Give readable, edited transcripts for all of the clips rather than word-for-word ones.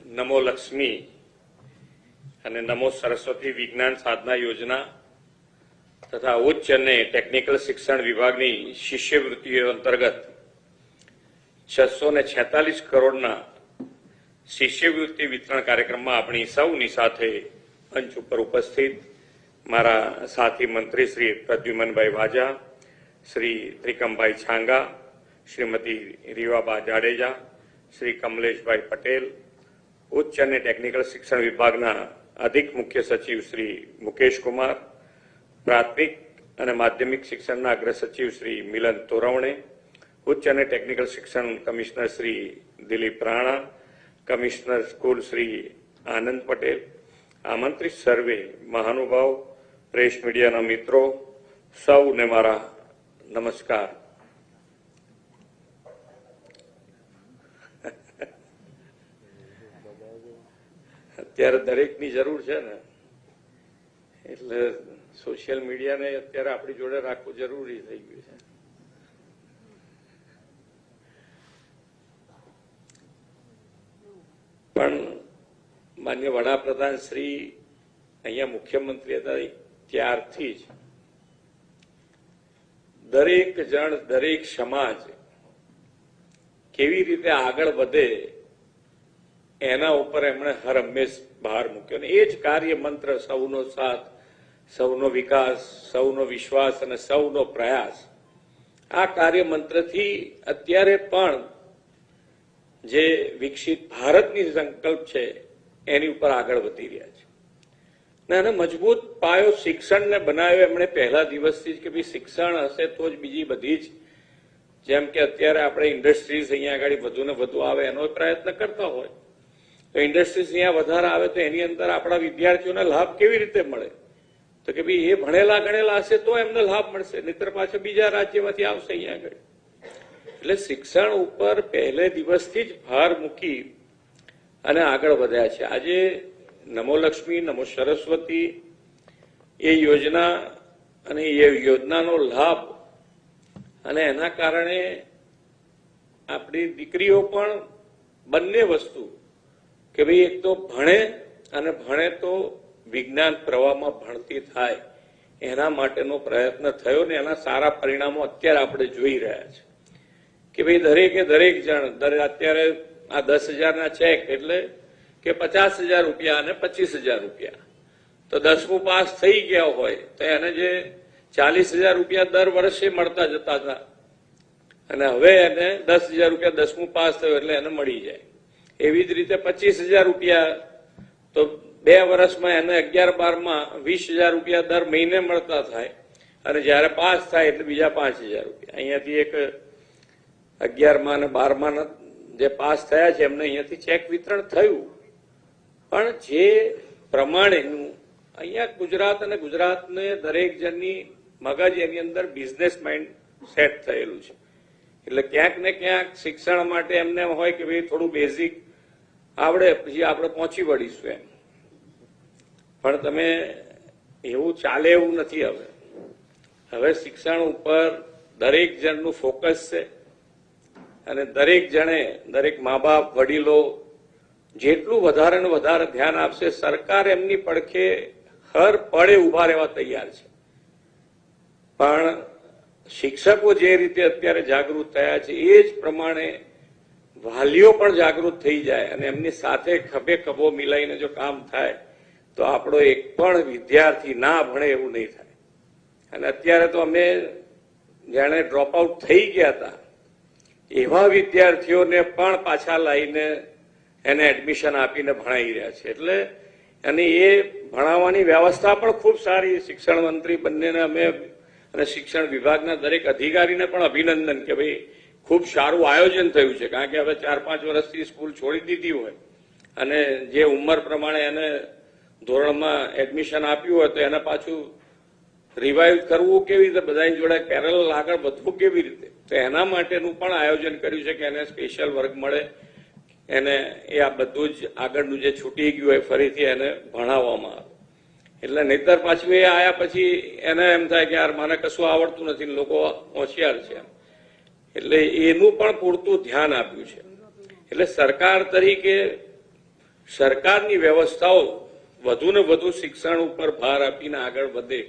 નમો લક્ષ્મી અને નમો સરસ્વતી વિજ્ઞાન સાધના યોજના તથા ઉચ્ચ અને ટેકનિકલ શિક્ષણ વિભાગની શિષ્યવૃત્તિઓ અંતર્ગત 646 કરોડના શિષ્યવૃત્તિ વિતરણ કાર્યક્રમમાં આપણી સૌની સાથે મંચ ઉપર ઉપસ્થિત મારા સાથી મંત્રી શ્રી પ્રદ્યુમનભાઈ વાજા, શ્રી ત્રિકમભાઈ છાંગા, શ્રીમતી રીવાબા જાડેજા, શ્રી કમલેશભાઈ પટેલ, ઉચ્ચ અને ટેકનિકલ શિક્ષણ વિભાગના અધિક મુખ્ય સચિવ શ્રી મુકેશ કુમાર, પ્રાથમિક અને માધ્યમિક શિક્ષણના અગ્ર સચિવ શ્રી મિલન તોરવણે, ઉચ્ચ અને ટેકનિકલ શિક્ષણ commissioner Shri Dilip Rana, commissioner school Shri Anand Patel, આમંત્રિત સર્વે મહાનુભાવ, પ્રેસ મીડિયાના મિત્રો, સૌને મારા નમસ્કાર. અત્યારે દરેકની જરૂર છે ને, એટલે સોશિયલ મીડિયાને અત્યારે આપણી જોડે રાખવું જરૂરી થઈ ગયું છે. પણ માન્ય વડાપ્રધાન શ્રી અહીંયા મુખ્યમંત્રી હતા ત્યારથી જ દરેક જણ, દરેક સમાજ કેવી રીતે આગળ વધે એના ઉપર એમણે હર હંમેશ ભાર મૂક્યો. એ જ કાર્ય મંત્ર, સૌનો સાથ, સૌનો વિકાસ, સૌનો વિશ્વાસ અને સૌનો પ્રયાસ, આ કાર્ય મંત્રથી અત્યારે પણ જે વિકસિત ભારતની સંકલ્પ છે એની ઉપર આગળ વધી રહ્યા છે. અને મજબૂત પાયો શિક્ષણને બનાવ્યો એમણે પહેલા દિવસથી જ કે ભાઈ શિક્ષણ હશે તો જ બીજી બધી જ, જેમ કે અત્યારે આપણે ઇન્ડસ્ટ્રીઝ અહીંયા આગળ વધુ ને વધુ આવે એનો પ્રયત્ન કરતા હોય તો ઇન્ડસ્ટ્રીઝ અહીંયા વધારે આવે તો એની અંદર આપણા વિદ્યાર્થીઓને લાભ કેવી રીતે મળે? તો કે ભાઈ એ ભણેલા ગણેલા હશે તો એમને લાભ મળશે, નહીતર પાછા બીજા રાજ્યમાંથી આવશે અહીંયા આગળ. એટલે શિક્ષણ ઉપર પહેલે દિવસથી જ ભાર મૂકી અને આગળ વધ્યા છે. આજે નમો લક્ષ્મી, નમો સરસ્વતી એ યોજના અને એ યોજનાનો લાભ અને એના કારણે આપણી દીકરીઓ પણ બંને વસ્તુ કે ભાઈ એક તો ભણે અને ભણે તો વિજ્ઞાન પ્રવાહમાં ભણતી થાય એના માટેનો પ્રયત્ન થયો ને એના સારા પરિણામો અત્યારે આપણે જોઈ રહ્યા છે કે ભાઈ દરેકે દરેક જણ અત્યારે આ 10,000ના ચેક એટલે કે 50,000 રૂપિયા અને 25,000 રૂપિયા, તો 10મું પાસ થઈ ગયા હોય તો એને જે 40,000 રૂપિયા દર વર્ષે મળતા જતા હતા અને હવે એને 10,000 રૂપિયા 10મું પાસ થયું એટલે એને મળી જાય. એવી જ રીતે 25,000 રૂપિયા તો 2 વર્ષમાં એને 11-12માં 20,000 રૂપિયા દર મહિને મળતા થાય અને જયારે પાસ થાય એટલે બીજા 5,000 રૂપિયા. અહીંયાથી એક 11માં અને 12માં જે પાસ થયા છે એમને અહીંયાથી ચેક વિતરણ થયું. પણ જે પ્રમાણેનું અહીંયા ગુજરાત અને ગુજરાતને દરેક જણની મગજ એની અંદર બિઝનેસ માઇન્ડ સેટ થયેલું છે એટલે ક્યાંક ને ક્યાંક શિક્ષણ માટે એમને એમ હોય કે ભાઈ થોડું બેઝિક આવડે પછી આપણે પહોંચી વળીશું એમ. પણ તમે એવું ચાલે એવું નથી. હવે શિક્ષણ ઉપર દરેક જણનું ફોકસ છે અને દરેક જણે, દરેક મા બાપ, વડીલો જેટલું વધારે ને વધારે ધ્યાન આપશે, સરકાર એમની પડખે હર પળે ઉભા રહેવા તૈયાર છે. પણ શિક્ષકો જે રીતે અત્યારે જાગૃત થયા છે એ જ પ્રમાણે વાલીઓ પણ જાગૃત થઈ જાય અને એમની સાથે ખભે ખભો મિલાઈને જો કામ થાય તો આપણો એક પણ વિદ્યાર્થી ના ભણે એવું નહીં થાય. અને અત્યારે તો અમે જેણે ડ્રોપ આઉટ થઈ ગયા હતા એવા વિદ્યાર્થીઓને પણ પાછા લાવીને એને એડમિશન આપીને ભણાવી રહ્યા છે. એટલે અને એ ભણાવવાની વ્યવસ્થા પણ ખૂબ સારી. શિક્ષણ મંત્રી બંનેને અમે અને શિક્ષણ વિભાગના દરેક અધિકારીને પણ અભિનંદન કે ભાઈ ખૂબ સારું આયોજન થયું છે. કારણ કે હવે 4-5 વર્ષથી સ્કૂલ છોડી દીધી હોય અને જે ઉંમર પ્રમાણે એને ધોરણમાં એડમિશન આપ્યું હોય તો એને પાછું રિવાઇવ કરવું કેવી રીતે, બધાની જોડે પેરેલલ આગળ વધવું કેવી રીતે, તો એના માટેનું પણ આયોજન કર્યું છે કે એને સ્પેશિયલ વર્ગ મળે, એને એ આ બધું જ આગળનું જે છૂટી ગયું હોય ફરીથી એને ભણાવવામાં આવે. એટલે નહીતર પાછું એ આયા પછી એને એમ થાય કે યાર મને કશું આવડતું નથી, લોકો હોશિયાર છે. એટલે એનું પણ પૂરતું ધ્યાન આપ્યું છે. એટલે સરકાર તરીકે સરકારની વ્યવસ્થાઓ વધુ ને વધુ શિક્ષણ ઉપર ભાર આપીને આગળ વધે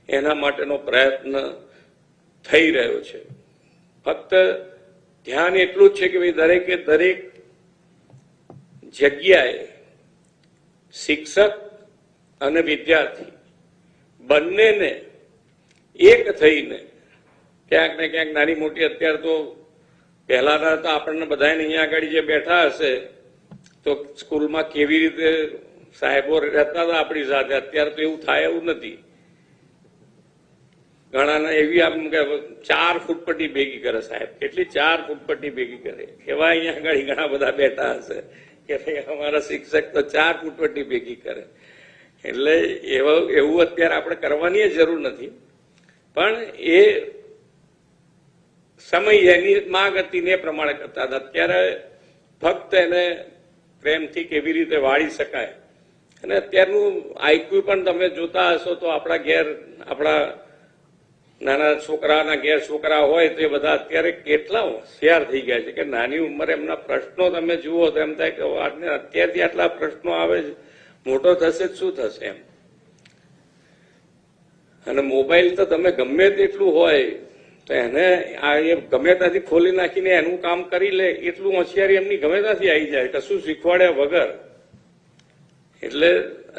એના માટેનો પ્રયત્ન થઈ રહ્યો છે. ફક્ત ધ્યાન એટલું જ છે કે ભાઈ દરેકે દરેક જગ્યાએ શિક્ષક અને વિદ્યાર્થી બંનેને એક થઈને ક્યાંક ને ક્યાંક નાની મોટી, અત્યારે તો પહેલાના તો આપણને બધાને અહીંયા આગળ જે બેઠા હશે તો સ્કૂલમાં કેવી રીતે સાહેબો રહેતા હતા આપણી સાથે, અત્યારે તો એવું થાય એવું નથી. ઘણાને એવી આમ કે 4 ફૂટપટ્ટી ભેગી કરે સાહેબ, કેટલી 4 ફૂટપટ્ટી ભેગી કરે, એવા અહીંયા આગળ ઘણા બધા બેઠા હશે કે ભાઈ અમારા શિક્ષક તો 4 ફૂટપટ્ટી ભેગી કરે. એટલે એવું અત્યારે આપણે કરવાની જરૂર નથી, પણ એ સમય એની માંગ હતી ને પ્રમાણે કરતા હતા. અત્યારે ફક્ત એને પ્રેમથી કેવી રીતે વાળી શકાય, અને અત્યારનું આઈક્યુ પણ તમે જોતા હશો તો આપણા નાના છોકરાના ઘેર છોકરા હોય તો એ બધા અત્યારે કેટલા હોશિયાર થઈ ગયા છે કે નાની ઉંમરે એમના પ્રશ્નો તમે જુઓ તો એમ થાય કે અત્યારથી આટલા પ્રશ્નો આવે છે, મોટો થશે શું થશે એમ. અને મોબાઈલ તો તમે ગમે તેટલું હોય તો એને ગમે ત્યાંથી ખોલી નાખીને એનું કામ કરી લે, એટલું હોશિયારી એમની ગમે ત્યાંથી આવી જાય કશું શીખવાડ્યા વગર. એટલે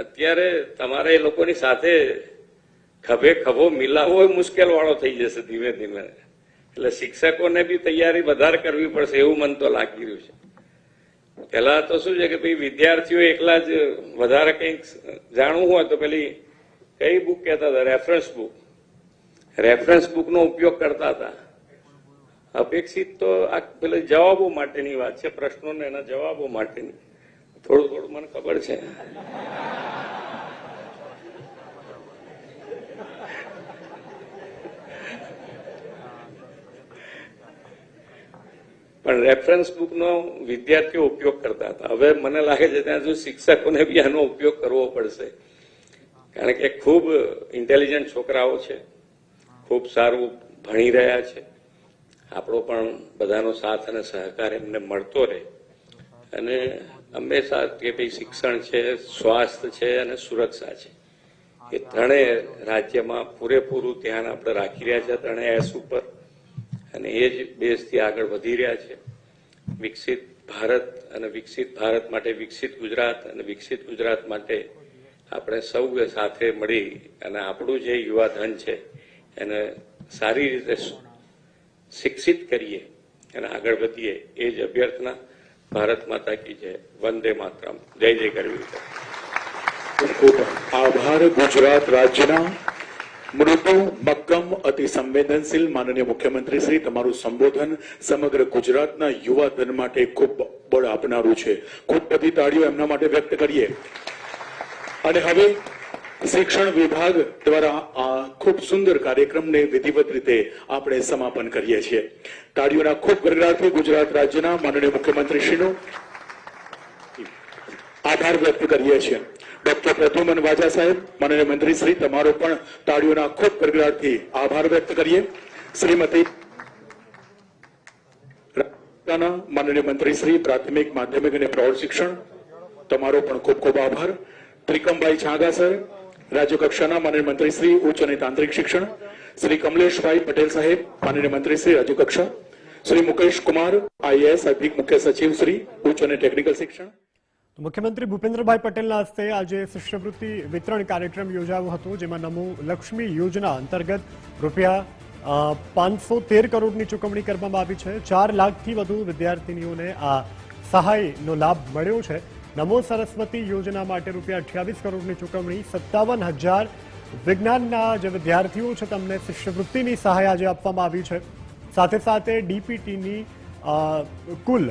અત્યારે તમારે એ લોકોની સાથે ખભે ખભો મિલાવવો મુશ્કેલ વાળો થઈ જશે ધીમે ધીમે. એટલે શિક્ષકોને બી તૈયારી વધારે કરવી પડશે એવું મન તો લાગી રહ્યું છે. પેલા તો શું છે કે ભાઈ વિદ્યાર્થીઓ એકલા જ વધારે કંઈક જાણવું હોય તો પેલી કઈ બુક કહેતા હતા, રેફરન્સ બુકનો ઉપયોગ કરતા હતા. અપેક્ષિત તો આ પેલા જવાબો માટેની વાત છે, પ્રશ્નોને એના જવાબો માટેની. થોડું મને ખબર છે. પણ રેફરન્સ બુકનો વિદ્યાર્થીઓ ઉપયોગ કરતા હતા. હવે મને લાગે છે ત્યાં સુધી શિક્ષકોને બી આનો ઉપયોગ કરવો પડશે, કારણ કે ખૂબ ઇન્ટેલિજન્ટ છોકરાઓ છે, ખૂબ સારું ભણી રહ્યા છે. આપણો પણ બધાનો સાથ અને સહકાર એમને મળતો રહે. અને હંમેશા કે ભાઈ શિક્ષણ છે, સ્વાસ્થ્ય છે અને સુરક્ષા છે, એ ત્રણેય રાજ્યમાં પૂરેપૂરું ધ્યાન આપણે રાખી રહ્યા છે ત્રણેય એસ ઉપર, અને એ જ બેઝથી આગળ વધી રહ્યા છે. વિકસિત ભારત અને વિકસિત ભારત માટે વિકસિત ગુજરાત, અને વિકસિત ગુજરાત માટે આપણે સૌએ સાથે મળી અને આપણું જે યુવા ધન છે એને સારી રીતે શિક્ષિત કરીએ અને આગળ વધીએ, એ જ અભ્યર્થના. ભારત માતા કી જય, વંદે માતરમ, જય જય કરવી. ખૂબ આભાર. ગુજરાત રાજ્યના મૃદુ, મક્કમ, અતિ સંવેદનશીલ માનનીય મુખ્યમંત્રી શ્રી, તમારું સંબોધન સમગ્ર ગુજરાતના યુવા ધન માટે ખૂબ બળ આપનારું છે. ખૂબ બધી તાળીઓ એમના માટે વ્યક્ત કરીએ. અને હવે શિક્ષણ વિભાગ દ્વારા આ ખૂબ સુંદર કાર્યક્રમને વિધિવત રીતે આપણે સમાપન કરીએ છીએ. તાળીઓના ખૂબ ગરગડાટથી ગુજરાત રાજ્યના માનનીય મુખ્યમંત્રી શ્રીનો આભાર વ્યક્ત કરીએ છીએ. ડોક્ટર પ્રદ્યુમન વાજા સાહેબ, માનનીય મંત્રી શ્રી, તમારો પણ તાળીઓના ખૂબ ગરગડાટથી આભાર વ્યક્ત કરીએ. શ્રીમતી માનનીય મંત્રી શ્રી, પ્રાથમિક, માધ્યમિક અને પ્રૌઢ શિક્ષણ, તમારો પણ ખૂબ ખૂબ આભાર. ત્રિકમભાઈ છાંગા સર, રાજ્ય કક્ષાના માનનીય મંત્રી શ્રી, ઉચ્ચ અને તાંત્રિક શિક્ષણ. શ્રી કમલેશભાઈ પટેલ સાહેબ, માનનીય મંત્રી શ્રી, રાજ્ય કક્ષા. શ્રી મુકેશ કુમાર, આઈએએસ અધિક મુખ્ય સચિવ શ્રી, ઉચ્ચ અને ટેકનિકલ શિક્ષણ. મુખ્યમંત્રી ભૂપેન્દ્રભાઈ પટેલના હસ્તે આજે શિષ્યવૃત્તિ વિતરણ કાર્યક્રમ યોજાયો હતો, જેમાં નમો લક્ષ્મી યોજના અંતર્ગત ₹513 કરોડની ચૂકવણી કરવામાં આવી છે. 4 લાખથી વધુ વિદ્યાર્થીનીઓને આ સહાયનો લાભ મળ્યો છે. નમો સરસ્વતી યોજના માટે ₹28 કરોડની ચૂકવણી, 57,000 વિજ્ઞાનના જે વિદ્યાર્થીઓ છે તેમને શિષ્યવૃત્તિની સહાય આજે આપવામાં આવી છે. સાથે સાથે ડીપીટીની કુલ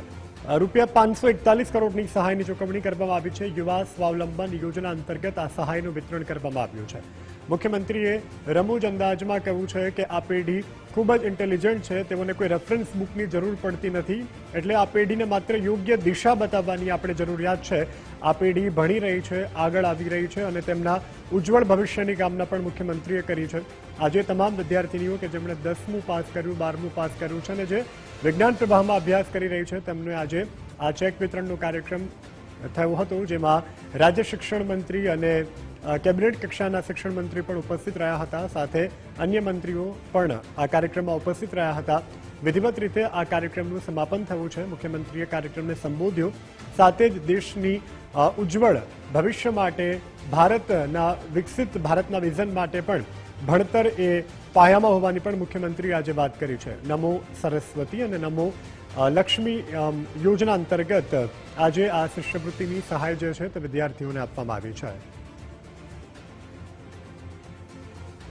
₹541 કરોડની સહાયની ચૂકવણી કરવામાં આવી છે. યુવા સ્વાવલંબન યોજના અંતર્ગત આ સહાયનું વિતરણ કરવામાં આવ્યું છે. મુખ્યમંત્રીએ રમૂજ અંદાજમાં કહ્યું છે કે આ પેઢી ખૂબ જ ઇન્ટેલિજન્ટ છે, તેઓને કોઈ રેફરન્સ બુકની જરૂર પડતી નથી, એટલે આ પેઢીને માત્ર યોગ્ય દિશા બતાવવાની આપણે જરૂરિયાત છે. આ પેઢી ભણી રહી છે, આગળ આવી રહી છે અને તેમના ઉજ્જવળ ભવિષ્યની કામના પણ મુખ્યમંત્રીએ કરી છે. આજે તમામ વિદ્યાર્થીનીઓ કે જેમણે 10મું પાસ કર્યું, 12મું પાસ કર્યું છે અને જે વિજ્ઞાન પ્રવાહમાં અભ્યાસ કરી રહી છે તેમને આજે આ ચેક વિતરણનો કાર્યક્રમ થયો હતો, જેમાં રાજ્ય શિક્ષણ મંત્રી અને કેબિનેટ કક્ષાના શિક્ષણ મંત્રી પણ ઉપસ્થિત રહ્યા હતા. સાથે અન્ય મંત્રીઓ પણ આ કાર્યક્રમમાં ઉપસ્થિત રહ્યા હતા. વિધિવત રીતે આ કાર્યક્રમનું સમાપન થયું છે. મુખ્યમંત્રીએ કાર્યક્રમને સંબોધ્યો. સાથે જ દેશની ઉજ્જવળ ભવિષ્ય માટે, વિકસિત ભારતના વિઝન માટે પણ ભણતર એ પાયામાં હોવાની પણ મુખ્યમંત્રીએ આજે વાત કરી છે. નમો સરસ્વતી અને નમો લક્ષ્મી યોજના અંતર્ગત આજે આ શિષ્યવૃત્તિની સહાય જે છે તે વિદ્યાર્થીઓને આપવામાં આવી છે.